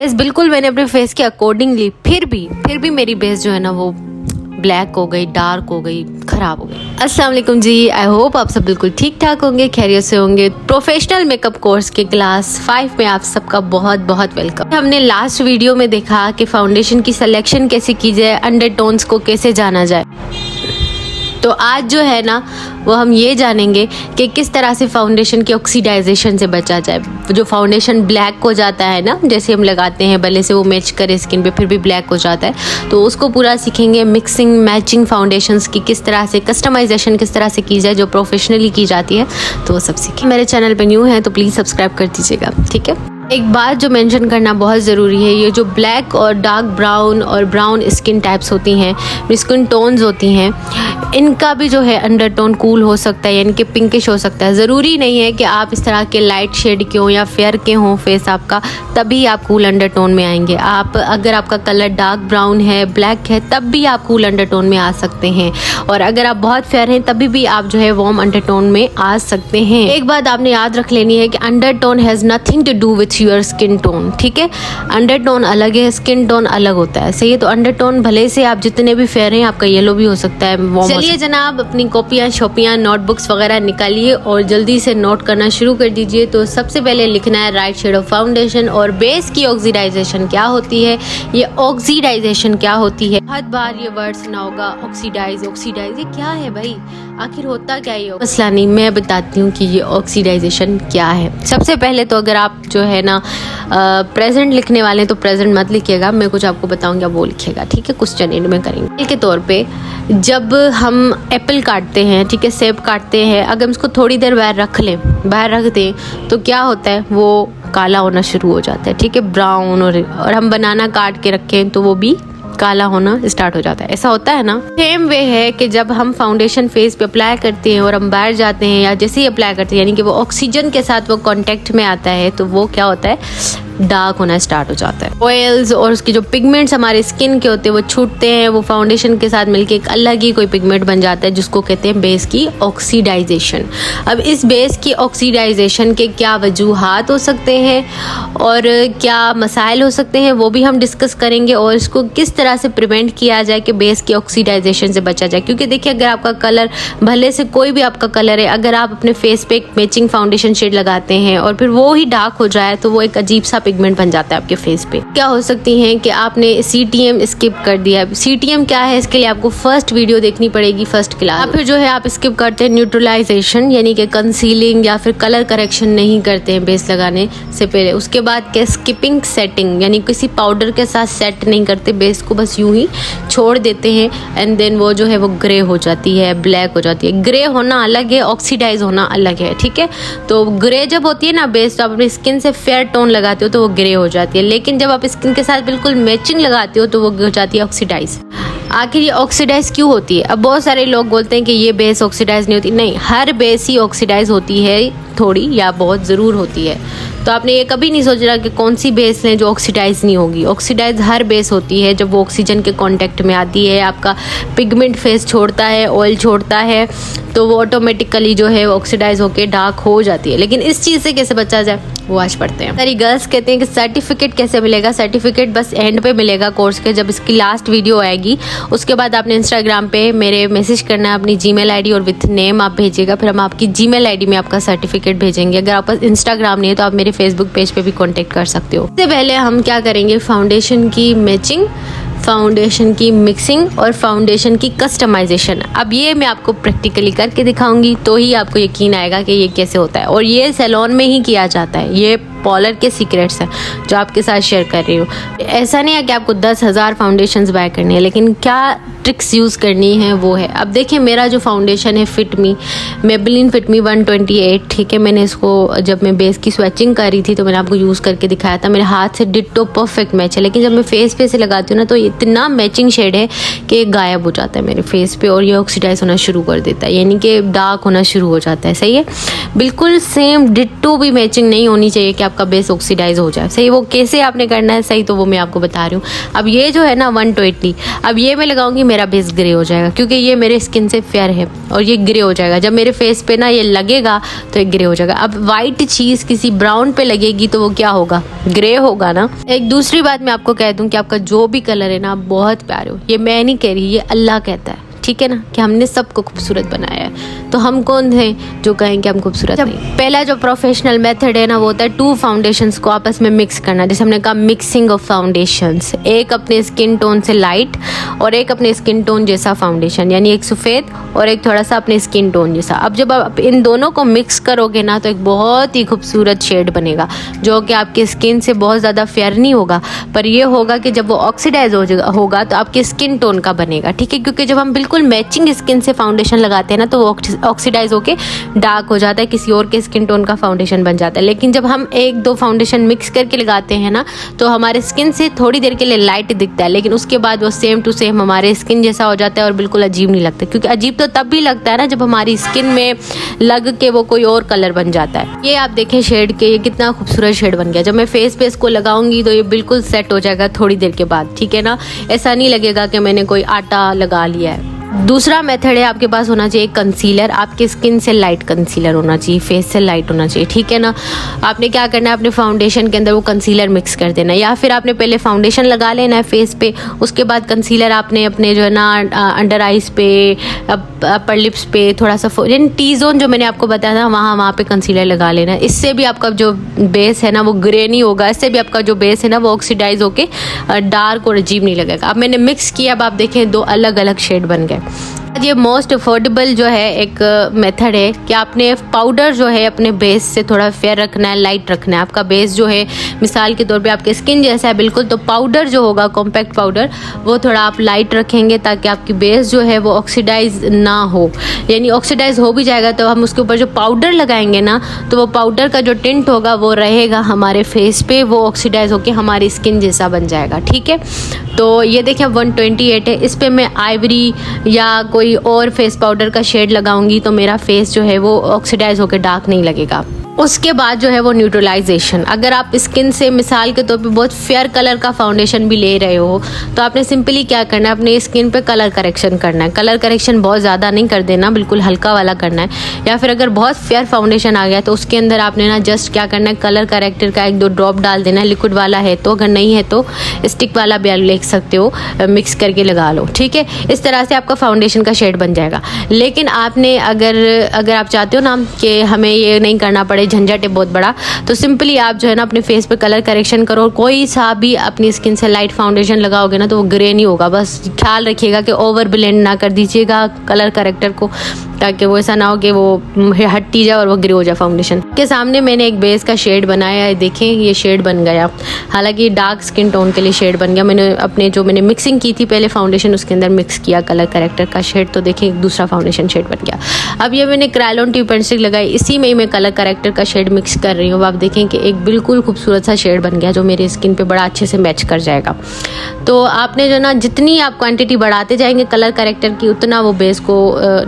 इस बिल्कुल मैंने अपने फेस के अकॉर्डिंगली फिर भी मेरी बेस जो है ना वो ब्लैक हो गई, डार्क हो गई, खराब हो गई। अस्सलाम वालेकुम जी, आई होप आप सब बिल्कुल ठीक ठाक होंगे, खैरियत से होंगे। प्रोफेशनल मेकअप कोर्स के क्लास 5 में आप सबका बहुत बहुत वेलकम। हमने लास्ट वीडियो में देखा कि फाउंडेशन की सिलेक्शन कैसे की जाए, अंडरटोन्स को कैसे जाना जाए। तो आज जो है ना वो हम ये जानेंगे कि किस तरह से फाउंडेशन के ऑक्सीडाइजेशन से बचा जाए। जो फाउंडेशन ब्लैक हो जाता है ना, जैसे हम लगाते हैं भले से वो मैच करे स्किन पे, फिर भी ब्लैक हो जाता है, तो उसको पूरा सीखेंगे। मिक्सिंग मैचिंग फाउंडेशंस की किस तरह से, कस्टमाइजेशन किस तरह से की जाए जो प्रोफेशनली की जाती है, तो वो सब सीखें। मेरे चैनल पे न्यू है तो प्लीज़ सब्सक्राइब कर दीजिएगा, ठीक है। एक बात जो मेंशन करना बहुत ज़रूरी है, ये जो ब्लैक और डार्क ब्राउन और ब्राउन स्किन टाइप्स होती हैं, स्किन टोन्स होती हैं, इनका भी जो है अंडरटोन कूल हो सकता है, यानी कि पिंकिश हो सकता है। ज़रूरी नहीं है कि आप इस तरह के लाइट शेड के हों या फेयर के हों फेस आपका, तभी आप कूल अंडरटोन में आएंगे। आप अगर आपका कलर डार्क ब्राउन है, ब्लैक है, तब भी आप कूल अंडरटोन में आ सकते हैं। और अगर आप बहुत फेयर हैं तभी भी आप जो है वार्म अंडरटोन में आ सकते हैं। एक बात आपने याद रख लेनी है कि undertone has nothing to do with your skin tone, ठीक है। अंडरटोन अलग है, स्किन टोन अलग होता है, सही है। तो अंडरटोन भले से आप जितने भी फेयर हैं, आपका येलो भी हो सकता है, वार्म। चलिए जनाब, अपनी कॉपियाँ शॉपियाँ नोटबुक्स वगैरह निकालिए और जल्दी से नोट करना शुरू कर दीजिए। तो सबसे पहले लिखना है राइट शेड ऑफ फाउंडेशन और बेस की ऑक्सीडाइजेशन क्या होती है। ये ऑक्सीडाइजेशन क्या होती है, बहुत बार ये वर्ड सुना होगा, ऑक्सीडाइज ऑक्सीडाइज, ये क्या है भाई, आखिर होता क्या है? मसला नहीं, मैं बताती हूँ कि ये ऑक्सीडाइजेशन क्या है। सबसे पहले तो अगर आप जो है ना प्रेजेंट लिखने वाले हैं तो प्रेजेंट मत लिखिएगा, मैं कुछ आपको बताऊंगी, आप वो लिखिएगा, ठीक है। क्वेश्चन एंड में करेंगे। के तौर पे जब हम एप्पल काटते हैं, ठीक है, सेब काटते हैं, अगर हम इसको थोड़ी देर बाहर रख दें तो क्या होता है, वो काला होना शुरू हो जाता है, ठीक है, ब्राउन। और हम बनाना काट के रखें तो वो भी काला होना स्टार्ट हो जाता है। ऐसा होता है ना। सेम वे है कि जब हम फाउंडेशन फेस पे अप्लाई करते हैं और हम बाहर जाते हैं या जैसे ही अप्लाई करते हैं, यानी कि वो ऑक्सीजन के साथ वो कांटेक्ट में आता है, तो वो क्या होता है, डार्क होना स्टार्ट हो जाता है। ऑयल्स और उसके जो पिगमेंट्स हमारे स्किन के होते हैं वो छूटते हैं, वो फाउंडेशन के साथ मिलके एक अलग ही कोई पिगमेंट बन जाता है, जिसको कहते हैं बेस की ऑक्सीडाइजेशन। अब इस बेस की ऑक्सीडाइजेशन के क्या वजूहात हो सकते हैं और क्या मसाइल हो सकते हैं, वो भी हम डिस्कस करेंगे, और इसको किस तरह से प्रिवेंट किया जाए कि बेस की ऑक्सीडाइजेशन से बचा जाए। क्योंकि देखिए, अगर आपका कलर भले से कोई भी आपका कलर है, अगर आप अपने फेस पे एक मैचिंग फाउंडेशन शेड लगाते हैं और फिर वो ही डार्क हो जाए, तो वो एक अजीब सा पिगमेंट बन जाता है आपके फेस पे। क्या हो सकती हैं कि आपने CTM स्किप कर दिया। CTM क्या है, इसके लिए आपको फर्स्ट वीडियो देखनी पड़ेगी, फर्स्ट क्लास। फिर जो है आप स्किप करते हैं न्यूट्रलाइजेशन, यानी कि कंसीलिंग या फिर कलर करेक्शन नहीं करते हैं बेस लगाने से पहले। उसके बाद क्या, स्किपिंग सेटिंग, यानी किसी पाउडर के साथ सेट नहीं करते बेस को, बस यूं ही छोड़ देते हैं, एंड देन वो जो है वो ग्रे हो जाती है, ब्लैक हो जाती है। ग्रे होना अलग है, ऑक्सीडाइज होना अलग है, ठीक है। तो ग्रे जब होती है ना बेस, तो आप अपनी स्किन से फेयर टोन लगाते हो तो वो ग्रे हो जाती है, लेकिन जब आप स्किन के साथ बिल्कुल मैचिंग लगाते हो तो वो हो जाती है ऑक्सीडाइज। आखिर ये ऑक्सीडाइज क्यों होती है? अब बहुत सारे लोग बोलते हैं कि ये बेस ऑक्सीडाइज नहीं होती। नहीं, हर बेस ही ऑक्सीडाइज होती है, थोड़ी या बहुत ज़रूर होती है। तो आपने ये कभी नहीं सोच रहा कि कौन सी बेस लें जो ऑक्सीडाइज नहीं होगी। ऑक्सीडाइज हर बेस होती है जब वो ऑक्सीजन के कांटेक्ट में आती है, आपका पिगमेंट फेस छोड़ता है, ऑयल छोड़ता है, तो वो ऑटोमेटिकली जो है ऑक्सीडाइज होकर डार्क हो जाती है। लेकिन इस चीज़ से कैसे बचा जाए, वो आज पढ़ते हैं। सारी गर्ल्स कहते हैं कि सर्टिफिकेट कैसे मिलेगा। सर्टिफिकेट बस एंड पे मिलेगा कोर्स के, जब इसकी लास्ट वीडियो आएगी। उसके बाद आपने इंस्टाग्राम पे मेरे मैसेज करना है, अपनी जीमेल आईडी और विथ नेम आप भेजिएगा, फिर हम आपकी जीमेल आईडी में आपका सर्टिफिकेट भेजेंगे। अगर आपका इंस्टाग्राम नहीं है तो आप मेरे फेसबुक पेज पे भी कांटेक्ट कर सकते हो। इससे पहले हम क्या करेंगे, फाउंडेशन की मैचिंग, फाउंडेशन की मिक्सिंग और फाउंडेशन की कस्टमाइजेशन। अब ये मैं आपको प्रैक्टिकली करके दिखाऊंगी, तो ही आपको यकीन आएगा कि ये कैसे होता है। और ये सैलून में ही किया जाता है, ये पॉलर के सीक्रेट्स हैं जो आपके साथ शेयर कर रही हूँ। ऐसा नहीं है कि आपको 10,000 फाउंडेशंस बाय करनी है, लेकिन क्या ट्रिक्स यूज़ करनी है वो है। अब देखिए, मेरा जो फाउंडेशन है फिट मी, मेबेलिन फिट मी 128, ठीक है। मैंने इसको जब मैं बेस की स्वेचिंग कर रही थी तो मैंने आपको यूज़ करके दिखाया था, मेरे हाथ से डिट्टो परफेक्ट मैच है। लेकिन जब मैं फेस पे से लगाती हूँ ना, तो इतना मैचिंग शेड है कि गायब हो जाता है मेरे फेस पे और ये ऑक्सीडाइज होना शुरू कर देता है, यानी कि डार्क होना शुरू हो जाता है, सही है। बिल्कुल सेम डिट्टो भी मैचिंग नहीं होनी चाहिए कि आप आपका बेस ऑक्सीडाइज हो जाए। सही वो कैसे आपने करना है सही, तो वो मैं आपको बता रही हूँ। अब ये जो है ना 120, अब ये मैं लगाऊंगी, मेरा बेस ग्रे हो जाएगा क्योंकि ये मेरे स्किन से फेयर है और ये ग्रे हो जाएगा। जब मेरे फेस पे ना ये लगेगा तो ये ग्रे हो जाएगा। अब वाइट चीज़ किसी ब्राउन पे लगेगी तो वो क्या होगा, ग्रे होगा ना। एक दूसरी बात मैं आपको कह दूं कि आपका जो भी कलर है ना, आप बहुत प्यारे हो। ये मैं नहीं कह रही, ये अल्लाह कहता है, ठीक है ना, कि हमने सबको खूबसूरत बनाया है। तो हम कौन हैं जो कहें कि हम खूबसूरत नहीं। पहला जो प्रोफेशनल मेथड है ना, वो होता है 2 फाउंडेशंस को आपस में मिक्स करना। जैसे हमने कहा मिक्सिंग ऑफ फाउंडेशंस, एक अपने स्किन टोन से लाइट और एक अपने स्किन टोन जैसा फाउंडेशन, यानी एक सफ़ेद और एक थोड़ा सा अपने स्किन टोन जैसा। अब जब आप इन दोनों को मिक्स करोगे ना, तो एक बहुत ही खूबसूरत शेड बनेगा जो कि आपकी स्किन से बहुत ज़्यादा फेयर नहीं होगा, पर ये होगा कि जब वो ऑक्सीडाइज होगा तो आपके स्किन टोन का बनेगा, ठीक है। क्योंकि जब हम बिल्कुल मैचिंग स्किन से फाउंडेशन लगाते हैं ना, तो वो ऑक्सीडाइज होके डार्क हो जाता है, किसी और के स्किन टोन का फाउंडेशन बन जाता है। लेकिन जब हम 1-2 फाउंडेशन मिक्स करके लगाते हैं ना, तो हमारे स्किन से थोड़ी देर के लिए लाइट दिखता है, लेकिन उसके बाद वो सेम टू सेम हमारे स्किन जैसा हो जाता है और बिल्कुल अजीब नहीं लगता। क्योंकि अजीब तो तब भी लगता है ना जब हमारी स्किन में लग के वो कोई और कलर बन जाता है। ये आप देखें शेड के, ये कितना खूबसूरत शेड बन गया। जब मैं फेस पे इसको लगाऊंगी तो ये बिल्कुल सेट हो जाएगा थोड़ी देर के बाद, ठीक है ना। ऐसा नहीं लगेगा कि मैंने कोई आटा लगा लिया है। दूसरा मेथड है, आपके पास होना चाहिए कंसीलर। आपके स्किन से लाइट कंसीलर होना चाहिए, फेस से लाइट होना चाहिए, ठीक है ना। आपने क्या करना है, अपने फाउंडेशन के अंदर वो कंसीलर मिक्स कर देना, या फिर आपने पहले फाउंडेशन लगा लेना है फेस पे, उसके बाद कंसीलर आपने अपने जो है ना अंडर आइज पे, अपर लिप्स पे, थोड़ा सा टी जोन जो मैंने आपको बताया था वहाँ पे कंसीलर लगा लेना। इससे भी आपका जो बेस है ना वो ग्रे नहीं होगा, इससे भी आपका जो बेस है ना वो ऑक्सीडाइज होके डार्क और अजीब नहीं लगेगा। अब मैंने मिक्स किया, अब आप देखें 2 अलग अलग शेड बन गए। ये मोस्ट अफोर्डेबल जो है एक मेथड है कि आपने पाउडर जो है अपने बेस से थोड़ा फेयर रखना है, लाइट रखना है। आपका बेस जो है मिसाल के तौर पे आपके स्किन जैसा है बिल्कुल, तो पाउडर जो होगा कॉम्पैक्ट पाउडर वो थोड़ा आप लाइट रखेंगे ताकि आपकी बेस जो है वो ऑक्सीडाइज ना हो। यानी ऑक्सीडाइज हो भी जाएगा तो हम उसके ऊपर जो पाउडर लगाएंगे ना, तो वो पाउडर का जो टिंट होगा वो रहेगा हमारे फेस पे, वो ऑक्सीडाइज होकर हमारी स्किन जैसा बन जाएगा, ठीक है। तो ये देखिए 128 है, इस पर मैं आइवरी या कोई और फेस पाउडर का शेड लगाऊंगी तो मेरा फेस जो है वो ऑक्सीडाइज होकर डार्क नहीं लगेगा। उसके बाद जो है वो न्यूट्रलाइजेशन। अगर आप स्किन से मिसाल के तौर पे बहुत फेयर कलर का फाउंडेशन भी ले रहे हो तो आपने सिंपली क्या करना है, अपने स्किन पे कलर करेक्शन करना है। कलर करेक्शन बहुत ज़्यादा नहीं कर देना, बिल्कुल हल्का वाला करना है। या फिर अगर बहुत फेयर फाउंडेशन आ गया तो उसके अंदर आपने ना जस्ट क्या करना है, कलर करेक्टर का 1-2 ड्रॉप डाल देना है, लिक्विड वाला है तो, अगर नहीं है तो स्टिक वाला भी ले सकते हो, मिक्स करके लगा लो, ठीक है। इस तरह से आपका फाउंडेशन का शेड बन जाएगा। लेकिन आपने अगर आप चाहते हो ना कि हमें ये नहीं करना पड़े, झंझट है बहुत बड़ा, तो सिंपली आप जो है ना अपने फेस पे कलर करेक्शन करो। कोई सा भी अपनी स्किन से लाइट फाउंडेशन लगाओगे ना तो वो ग्रे नहीं होगा। बस ख्याल रखिएगा कि ओवर ब्लेंड ना कर दीजिएगा कलर करेक्टर को, ताकि वो ऐसा ना हो कि वो हट जाए और वो ग्रे हो जाए फाउंडेशन के सामने। मैंने एक बेस का शेड बनाया है, देखें ये शेड बन गया। हालांकि डार्क स्किन टोन के लिए शेड बन गया। मैंने मिक्सिंग की थी पहले फाउंडेशन, उसके अंदर मिक्स किया कलर करेक्टर का शेड, तो देखें एक दूसरा फाउंडेशन शेड बन गया। अब ये मैंने क्रायोन ट्यूब पेंसिल लगाई, इसी में ही मैं कलर करेक्टर का शेड मिक्स कर रही हूँ। आप देखें कि एक बिल्कुल खूबसूरत सा शेड बन गया जो मेरी स्किन पे बड़ा अच्छे से मैच कर जाएगा। तो आपने जो ना जितनी आप क्वांटिटी बढ़ाते जाएंगे कलर करेक्टर की, उतना वो बेस को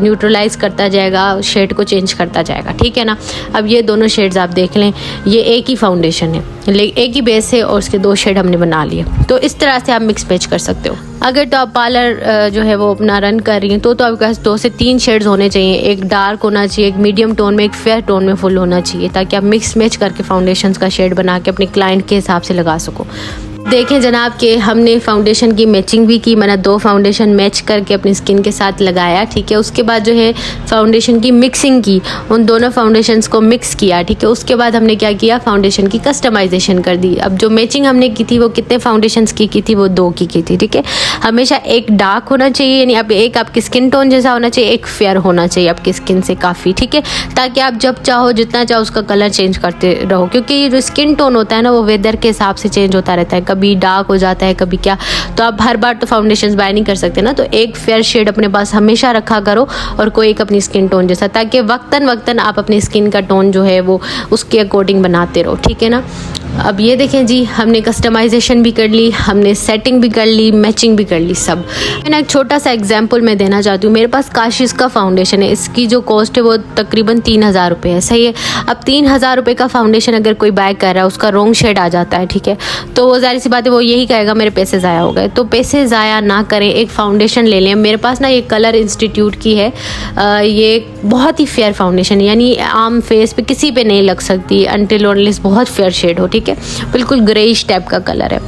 न्यूट्रलाइज करता जाएगा, शेड को चेंज करता जाएगा, ठीक है ना। अब ये दोनों शेड्स आप देख लें, ये एक ही फाउंडेशन है, एक ही बेस है और उसके 2 शेड हमने बना लिए। तो इस तरह से आप मिक्स मैच कर सकते हो। अगर तो आप पार्लर जो है वो अपना रन कर रही हैं तो आपके पास 2 से 3 शेड्स होने चाहिए। एक डार्क होना चाहिए, एक मीडियम टोन में, एक फेयर टोन में फुल होना चाहिए, ताकि आप मिक्स मैच करके फाउंडेशंस का शेड बना के अपने क्लाइंट के हिसाब से लगा सको। देखें जनाब कि हमने फाउंडेशन की मैचिंग भी की, मैंने 2 फाउंडेशन मैच करके अपनी स्किन के साथ लगाया, ठीक है। उसके बाद जो है फाउंडेशन की मिक्सिंग की, उन दोनों फाउंडेशंस को मिक्स किया, ठीक है। उसके बाद हमने क्या किया, फाउंडेशन की कस्टमाइजेशन कर दी। अब जो मैचिंग हमने की थी वो कितने फाउंडेशंस की थी, वो 2 की थी, ठीक है। हमेशा एक डार्क होना चाहिए, यानी अब एक आपकी स्किन टोन जैसा होना चाहिए, एक फेयर होना चाहिए आपकी स्किन से काफ़ी, ठीक है, ताकि आप जब चाहो जितना चाहो उसका कलर चेंज करते रहो। क्योंकि ये जो स्किन टोन होता है ना वो वेदर के हिसाब से चेंज होता रहता है, कभी डार्क हो जाता है कभी क्या, तो आप हर बार तो फाउंडेशंस बाय नहीं कर सकते ना। तो एक फेयर शेड अपने पास हमेशा रखा करो और कोई एक अपनी स्किन टोन जैसा, ताकि वक्तन आप अपनी स्किन का टोन जो है वो उसके अकॉर्डिंग बनाते रहो, ठीक है ना। अब ये देखें जी, हमने कस्टमाइजेशन भी कर ली, हमने सेटिंग भी कर ली, मैचिंग भी कर ली सब। मैंने एक छोटा सा एग्जांपल मैं देना चाहती हूँ। मेरे पास काशिश का फाउंडेशन है, इसकी जो कॉस्ट है वो तकरीबन 3000 रुपये है, सही है। अब 3000 रुपये का फाउंडेशन अगर कोई बाय कर रहा है, उसका रॉन्ग शेड आ जाता है, ठीक है, तो वो जाहिर सी बात है वो यही कहेगा मेरे पैसे ज़ाया हो गए। तो पैसे ज़ाया ना करें, एक फाउंडेशन ले लें। मेरे पास ना ये कलर इंस्टीट्यूट की है, ये बहुत ही फेयर फाउंडेशन, यानी आम फेस पे किसी पे नहीं लग सकती अनटिल अनलेस बहुत फेयर शेड हो, ठीक है, बिल्कुल ग्रेइश टाइप का कलर है।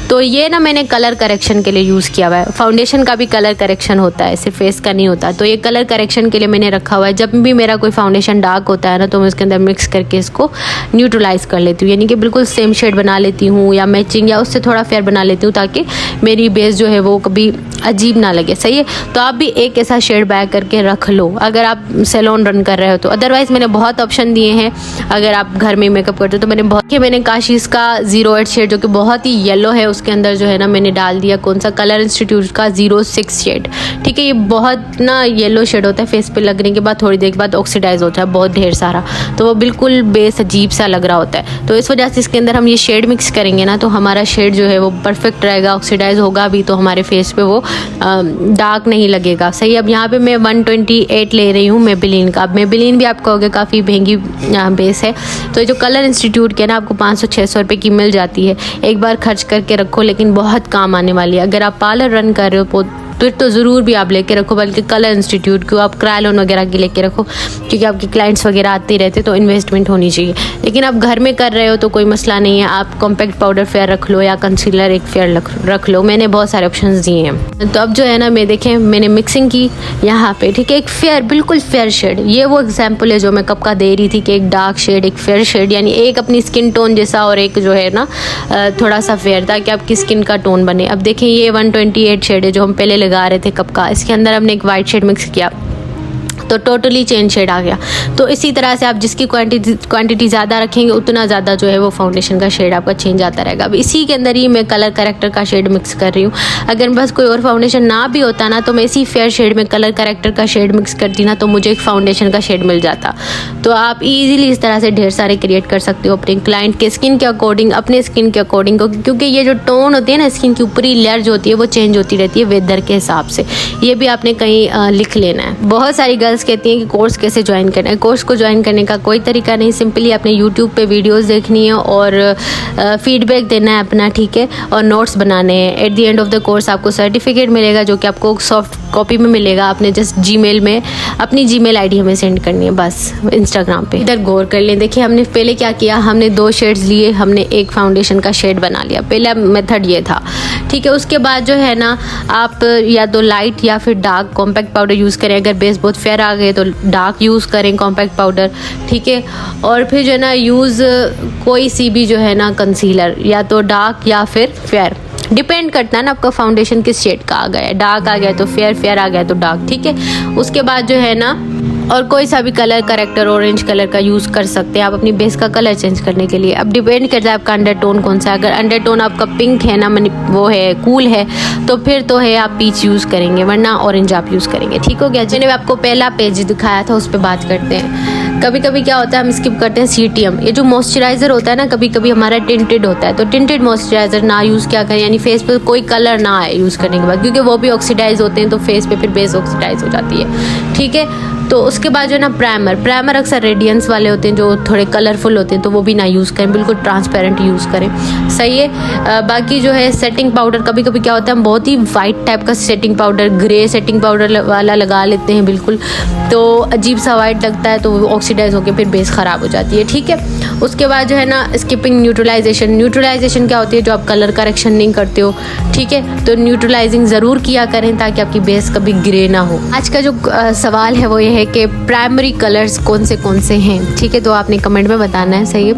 तो ये ना मैंने कलर करेक्शन के लिए यूज़ किया हुआ है। फाउंडेशन का भी कलर करेक्शन होता है, सिर्फ फेस का नहीं होता। तो ये कलर करेक्शन के लिए मैंने रखा हुआ है। जब भी मेरा कोई फाउंडेशन डार्क होता है ना, तो मैं उसके अंदर मिक्स करके इसको न्यूट्रलाइज़ कर लेती हूँ, यानी कि बिल्कुल सेम शेड बना लेती हूँ या मैचिंग या उससे थोड़ा फेयर बना लेती हूँ, ताकि मेरी बेस जो है वो कभी अजीब ना लगे, सही है। तो आप भी एक ऐसा शेड बाय करके रख लो अगर आप सैलून रन कर रहे हो तो। अदरवाइज़ मैंने बहुत ऑप्शन दिए हैं अगर आप घर में मेकअप करते हो। तो मैंने काशिश का 08 शेड जो कि बहुत ही येलो है, उसके अंदर जो है ना मैंने डाल दिया कौन सा, कलर इंस्टीट्यूट का 06 शेड, ठीक है। ये बहुत ना येलो शेड होता है, फेस पे लगने के बाद थोड़ी देर के बाद ऑक्सीडाइज होता है बहुत ढेर सारा, तो वो बिल्कुल बेस अजीब सा लग रहा होता है। तो इस वजह से इसके अंदर हम ये शेड मिक्स करेंगे ना, तो हमारा शेड जो है वो परफेक्ट रहेगा, ऑक्सीडाइज होगा भी तो हमारे फेस पे वो डार्क नहीं लगेगा, सही। अब यहाँ पे मैं 128 ले रही हूँ मेबेलिन का। अब मेबेलिन भी आप कहोगे काफ़ी महंगी बेस है, तो जो कलर इंस्टीट्यूट के ना आपको 500-600 रुपये की मिल जाती है। एक बार खर्च करके रखो, लेकिन बहुत काम आने वाली है। अगर आप पार्लर रन कर रहे हो तो ज़रूर भी आप लेके रखो, बल्कि कलर इंस्टीट्यूट को आप क्रायलोन वगैरह की लेके रखो, क्योंकि आपके क्लाइंट्स वगैरह आते रहते तो इन्वेस्टमेंट होनी चाहिए। लेकिन आप घर में कर रहे हो तो कोई मसला नहीं है, आप कॉम्पैक्ट पाउडर फेयर रख लो या कंसीलर एक फेयर रख लो, मैंने बहुत सारे ऑप्शंस दिए हैं। तो अब जो है ना मैं देखें मैंने मिक्सिंग की यहाँ पे, ठीक है, एक फेयर बिल्कुल फेयर शेड। ये वो एग्जाम्पल है जो मैं कब का दे रही थी कि एक डार्क शेड एक फेयर शेड, यानी एक अपनी स्किन टोन जैसा और एक जो है ना थोड़ा सा फेयर, ताकि आपकी स्किन का टोन बने। अब देखें ये 128 शेड है जो हम पहले लगा रहे थे कब का, इसके अंदर हमने एक वाइट शेड मिक्स किया तो टोटली चेंज शेड आ गया। तो इसी तरह से आप जिसकी क्वांटिटी ज़्यादा रखेंगे उतना ज़्यादा जो है वो फाउंडेशन का शेड आपका चेंज आता रहेगा। अब इसी के अंदर ही मैं कलर करेक्टर का शेड मिक्स कर रही हूँ। अगर मेरे पास कोई और फाउंडेशन ना भी होता ना, तो मैं इसी फेयर शेड में कलर करेक्टर का शेड मिक्स करती ना, तो मुझे एक फाउंडेशन का शेड मिल जाता। तो आप ईजिली इस तरह से ढेर सारे क्रिएट कर सकते हो अपने क्लाइंट के स्किन के अकॉर्डिंग, अपने स्किन के अकॉर्डिंग, क्योंकि ये जो टोन होती है ना स्किन की ऊपरी लेयर जो होती है वो चेंज होती रहती है वेदर के हिसाब से। ये भी आपने कहीं लिख लेना है। बहुत सारी गर्ल्स कहती हैं कि कोर्स कैसे ज्वाइन करना है। कोर्स को ज्वाइन करने का कोई तरीका नहीं, सिंपली आपने यूट्यूब पे वीडियोस देखनी है और फीडबैक देना है अपना, ठीक है, और नोट्स बनाने हैं। At the end of the course आपको सर्टिफिकेट मिलेगा जो कि आपको सॉफ्ट कॉपी में मिलेगा। आपने जस्ट जीमेल में अपनी जीमेल आईडी हमें सेंड करनी है बस, इंस्टाग्राम पे। इधर गौर कर लें, देखिए हमने पहले क्या किया, हमने 2 शेड्स लिए, हमने एक फाउंडेशन का शेड बना लिया। पहला मेथड ये था, ठीक है। उसके बाद जो है ना आप या तो लाइट या फिर डार्क कॉम्पैक्ट पाउडर यूज़ करें। अगर बेस बहुत फेयर आ गए तो डार्क यूज़ करें कॉम्पैक्ट पाउडर, ठीक है। और फिर जो है ना यूज़ कोई सी भी जो है ना कंसीलर, या तो डार्क या फिर फेयर, डिपेंड करता है ना आपका फाउंडेशन किस शेड का आ गया है। डार्क आ गया तो फेयर, फेयर आ गया तो डार्क, ठीक है। उसके बाद जो है ना और कोई सा भी कलर करेक्टर ऑरेंज कलर का यूज़ कर सकते हैं आप अपनी बेस का कलर चेंज करने के लिए। अब डिपेंड करता है आपका अंडरटोन कौन सा है। अगर अंडरटोन आपका पिंक है ना, वो है कूल है, तो फिर तो है आप पीच यूज़ करेंगे, वरना ऑरेंज आप यूज़ करेंगे, ठीक हो गया। मैंने आपको पहला पेज दिखाया था, उस पर बात करते हैं। कभी कभी क्या होता है हम स्किप करते हैं सीटीएम, ये जो मॉइस्चराइज़र होता है ना, कभी कभी हमारा टिंटेड होता है, तो टिंटेड मॉइस्चराइज़र ना यूज़ क्या करें, यानी फेस पे कोई कलर ना आए यूज़ करने के बाद, क्योंकि वो भी ऑक्सीडाइज होते हैं तो फेस पे फिर बेस ऑक्सीडाइज हो जाती है, ठीक है। तो उसके बाद जो है ना प्राइमर अक्सर रेडियंस वाले होते हैं जो थोड़े कलरफुल होते हैं, तो वो भी ना यूज़ करें, बिल्कुल ट्रांसपेरेंट यूज़ करें, सही है। बाकी जो है सेटिंग पाउडर, कभी कभी क्या होता है हम बहुत ही वाइट टाइप का setting powder, grey setting powder वाला लगा लेते हैं बिल्कुल, तो अजीब सा वाइट लगता है, तो वो ऑक्सीडाइज होकर फिर बेस ख़राब हो जाती है, ठीक है। उसके बाद जो है ना स्किपिंग न्यूट्रलाइजेशन क्या होती है, जो आप कलर करेक्शन नहीं करते हो, ठीक है, तो न्यूट्रलाइजिंग ज़रूर किया करें ताकि आपकी बेस कभी ग्रे ना हो। आज का जो सवाल है वो ये है कि प्राइमरी कलर्स कौन से हैं, ठीक है, तो आपने कमेंट में बताना है, सही है।